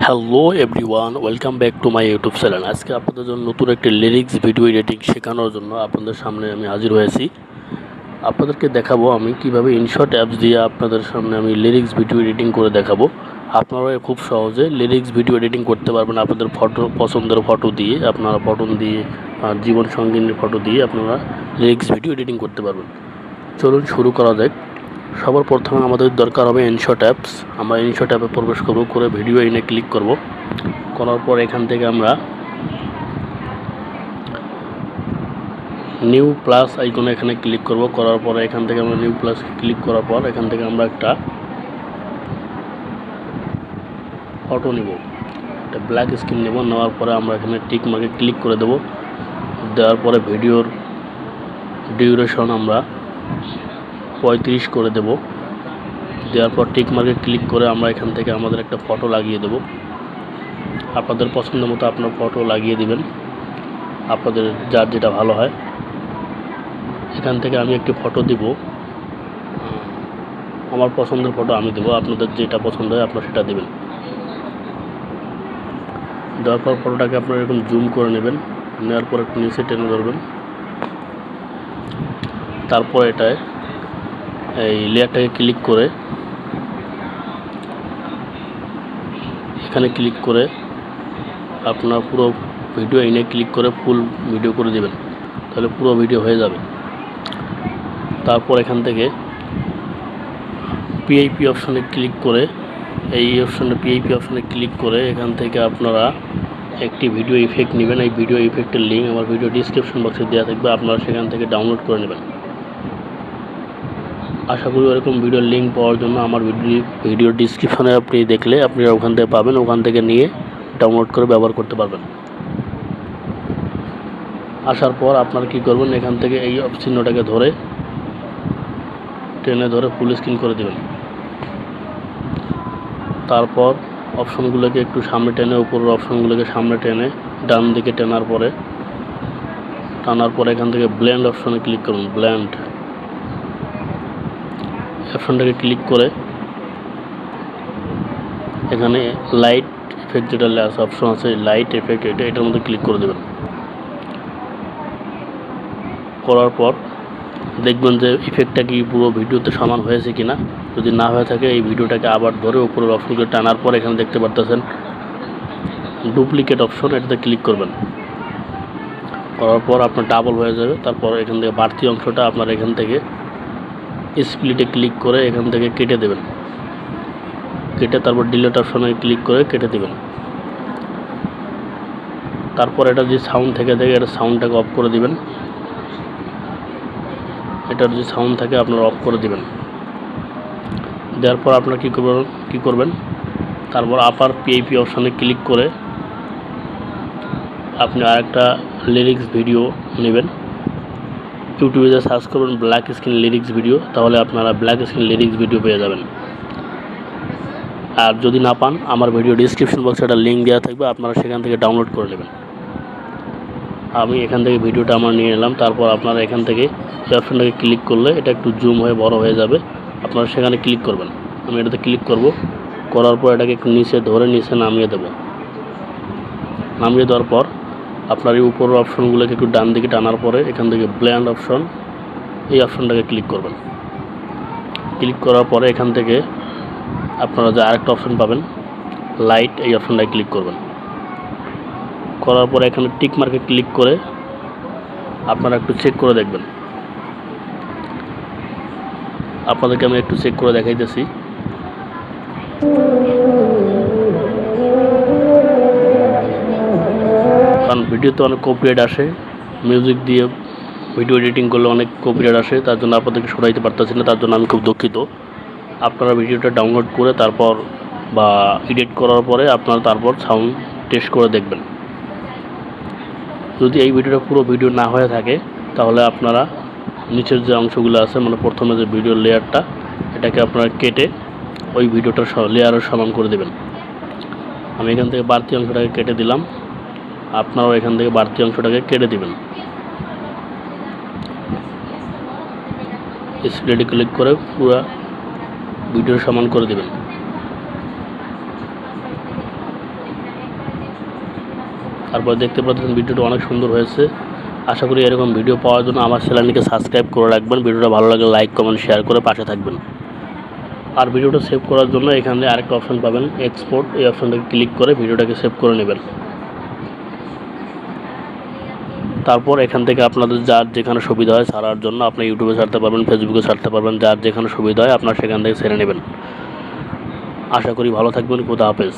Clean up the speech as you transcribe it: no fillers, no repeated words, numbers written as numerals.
Hello everyone, welcome back to my YouTube channel. আজকে আপনাদের জন্য নতুন একটি লিরিক্স ভিডিও এডিটিং শেখানোর জন্য আপনাদের সামনে আমি হাজির হয়েছি। আপনাদেরকে দেখাবো আমি কিভাবে ইনশট অ্যাপস দিয়ে আপনাদের সামনে আমি লিরিক্স ভিডিও এডিটিং করে দেখাবো। আপনারা খুব সহজে লিরিক্স ভিডিও এডিটিং করতে পারবেন আপনাদের পছন্দের ফটো দিয়ে, আপনারা ফটো দিয়ে জীবন সঙ্গিনীর ফটো দিয়ে আপনারা লিরিক্স ভিডিও এডিটিং করতে পারবেন। চলুন শুরু করা যাক। সবার প্রথমে আমাদের দরকার হবে ইনশট অ্যাপস। আমরা ইনশট অ্যাপে প্রবেশ করব, করে ভিডিও ইনে ক্লিক করব। করার পর এখান থেকে আমরা নিউ প্লাস আইকনে এখানে ক্লিক করব। করার পরে এখান থেকে আমরা নিউ প্লাস ক্লিক করার পর এখান থেকে আমরা একটা ফটো নিব, একটা ব্ল্যাক স্ক্রিন নেব। নেওয়ার পরে আমরা এখানে টিক মার্কে ক্লিক করে দেব। দেওয়ার পরে ভিডিওর ডিউরেশন আমরা 35 করে দেব। দেওয়ার পর টিক মার্কে ক্লিক করে আমরা এখান থেকে আমাদের একটা ফটো লাগিয়ে দেব। আপনাদের পছন্দ মতো আপনার ফটো লাগিয়ে দিবেন, আপনাদের যার যেটা ভালো হয়। এখান থেকে আমি একটি ফটো দিব, আমার পছন্দের ফটো আমি দেব, আপনাদের যেটা পছন্দ হয় আপনারা সেটা দেবেন। দেওয়ার পর ফটোটাকে আপনারা এরকম জুম করে নেবেন। নেওয়ার পর একটু নিচে টেনে ধরবেন। তারপর এটায় এই লেয়ারটাকে ক্লিক করে এখানে ক্লিক করে আপনার পুরো ভিডিও ইনে ক্লিক করে ফুল ভিডিও করে দেবেন, তাহলে পুরো ভিডিও হয়ে যাবে। তারপর এখান থেকে পিআইপি অপশনে ক্লিক করে পিআইপি অপশনে ক্লিক করে এখান থেকে আপনারা একটি ভিডিও ইফেক্ট নেবেন। এই ভিডিও ইফেক্টের লিঙ্ক আমার ভিডিও ডিসক্রিপশন বক্সে দেওয়া থাকবে, আপনারা সেখান থেকে ডাউনলোড করে নেবেন। আশা করি এরকম ভিডিওর লিঙ্ক পাওয়ার জন্য আমার ভিডিও ডিসক্রিপশনে আপনি দেখলে আপনারা ওখান থেকে পাবেন, ওখান থেকে নিয়ে ডাউনলোড করে ব্যবহার করতে পারবেন। আসার পর আপনারা কী করবেন, এখান থেকে এই চিহ্নটাকে ধরে টেনে ধরে ফুল স্ক্রিন করে দেবেন। তারপর অপশনগুলোকে একটু সামনে টেনে, উপরের অপশনগুলোকে সামনে টেনে ডান দিকে টানার পরে এখান থেকে ব্লেন্ড অপশনে ক্লিক করুন। ব্লেন্ড অপশনটাকে ক্লিক করে এখানে লাইট এফেক্ট যেটা অপশন আছে, লাইট এফেক্ট, এটার মধ্যে ক্লিক করে দেবেন। করার পর দেখবেন যে ইফেক্টটা কি পুরো ভিডিওতে সমান হয়েছে কিনা। যদি না হয়ে থাকে এই ভিডিওটাকে আবার ধরে উপরের অপশনকে টানার পর এখানে দেখতে পারতেছেন ডুপ্লিকেট অপশন, এটাতে ক্লিক করবেন। করার পর আপনার ডাবল হয়ে যাবে। তারপর এখান থেকে বাড়তি অংশটা আপনার এখান থেকে স্প্লিটে ক্লিক করে এখান থেকে কেটে দেবেন। কেটে তারপর ডিলিট অপশনে ক্লিক করে কেটে দেবেন। তারপর এটা যে সাউন্ড থেকে এটা সাউন্ডটাকে অফ করে দিবেন। এটার যে সাউন্ড থাকে আপনারা অফ করে দিবেন। দেওয়ার পর আপনারা কী করবেন, তারপর আপার পিআইপি অপশানে ক্লিক করে আপনি আরেকটা লিরিক্স ভিডিও নেবেন। ইউটিউবে যে সার্চ করবেন ব্ল্যাক স্ক্রিন লিরিক্স ভিডিও, তাহলে আপনারা ব্ল্যাক স্ক্রিন লিরিক্স ভিডিও পেয়ে যাবেন। আর যদি না পান, আমার ভিডিও ডিসক্রিপশন বক্সে একটা লিঙ্ক দেওয়া থাকবে, আপনারা সেখান থেকে ডাউনলোড করে নেবেন। আমি এখান থেকে ভিডিওটা আমার নিয়ে নিলাম। তারপর আপনারা এখান থেকে এই অপশনটাকে ক্লিক করলে এটা একটু জুম হয়ে বড় হয়ে যাবে, আপনারা সেখানে ক্লিক করবেন। আমি এটাতে ক্লিক করব। করার পর এটাকে একটু নিচে ধরে নিচে নামিয়ে দেব। নামিয়ে দেওয়ার পর আপনার এই উপরের অপশনগুলোকে একটু ডান দিকে টানার পরে এখান থেকে ব্লেন্ড অপশন, এই অপশনটাকে ক্লিক করবেন। ক্লিক করার পরে এখান থেকে আপনারা যে আরেকটা অপশন পাবেন লাইট, এই অপশনটায় ক্লিক করবেন। করার পরে এখানে টিক মার্কে ক্লিক করে আপনারা একটু চেক করে দেখবেন। আপনাদেরকে আমি একটু চেক করে দেখাইতেছি। কারণ ভিডিওতে অনেক কপিরাইট আসে, মিউজিক দিয়ে ভিডিও এডিটিং করলে অনেক কপিরাইট আসে, তার জন্য আপনাদেরকে শোনাইতে পারতেছি না, তার জন্য আমি খুব দুঃখিত। আপনারা ভিডিওটা ডাউনলোড করে তারপর বা এডিট করার পরে আপনারা তারপর সাউন্ড টেস্ট করে দেখবেন। যদি এই ভিডিওটা পুরো ভিডিও না হয়ে থাকে তাহলে আপনারা নিচের যে অংশগুলো আছে, মানে প্রথমে যে ভিডিওর লেয়ারটা, এটাকে আপনারা কেটে ওই ভিডিওটার লেয়ারের সমান করে দেবেন। আমি এখান থেকে বাড়তি অংশটাকে কেটে দিলাম, আপনারাও এখান থেকে বাড়তি অংশটাকে কেটে দিবেন। স্প্লিটে ক্লিক করে পুরো ভিডিওর সমান করে দেবেন। তারপর দেখতে পাচ্ছেন ভিডিওটা অনেক সুন্দর হয়েছে। আশা করি এরকম ভিডিও পাওয়ার জন্য আমার চ্যানেলটিকে সাবস্ক্রাইব করে রাখবেন। ভিডিওটা ভালো লাগলে লাইক কমেন্ট শেয়ার করে পাশে থাকবেন। আর ভিডিওটা সেভ করার জন্য এখানে আরেকটা অপশন পাবেন এক্সপোর্ট, এই অপশনটাকে ক্লিক করে ভিডিওটাকে সেভ করে নেবেন। তারপর এখান থেকে আপনাদের যার যেখানে সুবিধা হয় ছাড়ার জন্য আপনি ইউটিউবে ছাড়তে পারবেন, ফেসবুকে ছাড়তে পারবেন, যার যেখানে সুবিধা হয় আপনার সেখান থেকে ছেড়ে নেবেন। আশা করি ভালো থাকবেন। খোদা হাফেজ।